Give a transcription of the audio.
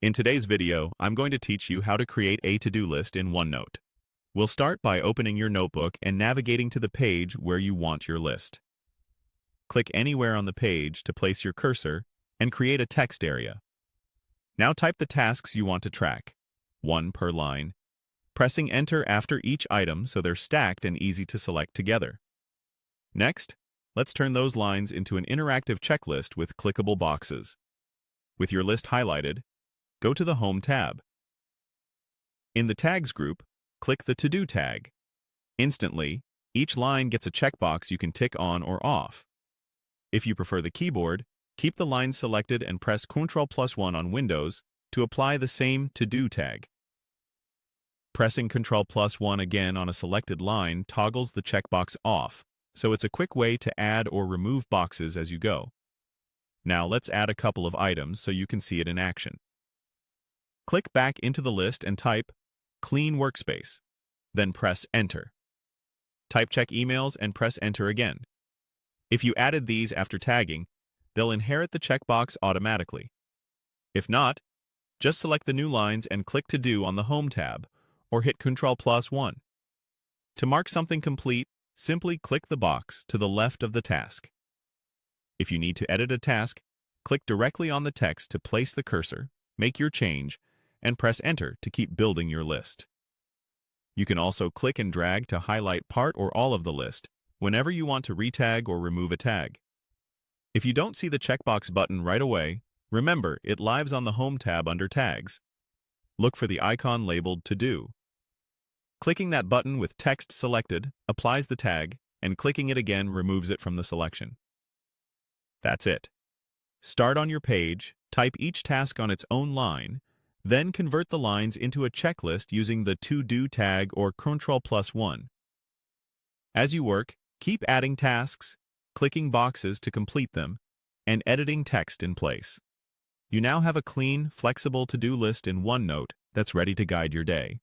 In today's video, I'm going to teach you how to create a to-do list in OneNote. We'll start by opening your notebook and navigating to the page where you want your list. Click anywhere on the page to place your cursor and create a text area. Now type the tasks you want to track, one per line, pressing Enter after each item so they're stacked and easy to select together. Next, let's turn those lines into an interactive checklist with clickable boxes. With your list highlighted, go to the Home tab. In the Tags group, click the To-Do tag. Instantly, each line gets a checkbox you can tick on or off. If you prefer the keyboard, keep the lines selected and press Ctrl+1 on Windows to apply the same To-Do tag. Pressing Ctrl+1 again on a selected line toggles the checkbox off, so it's a quick way to add or remove boxes as you go. Now let's add a couple of items so you can see it in action. Click back into the list and type Clean Workspace, then press Enter. Type Check Emails and press Enter again. If you added these after tagging, they'll inherit the checkbox automatically. If not, just select the new lines and click To Do on the Home tab, or hit Ctrl+1. To mark something complete, simply click the box to the left of the task. If you need to edit a task, click directly on the text to place the cursor, make your change, and press Enter to keep building your list. You can also click and drag to highlight part or all of the list whenever you want to retag or remove a tag. If you don't see the checkbox button right away, remember it lives on the Home tab under Tags. Look for the icon labeled To Do. Clicking that button with text selected applies the tag, and clicking it again removes it from the selection. That's it. Start on your page, type each task on its own line, then convert the lines into a checklist using the To Do tag or Ctrl+1. As you work, keep adding tasks, clicking boxes to complete them, and editing text in place. You now have a clean, flexible to-do list in OneNote that's ready to guide your day.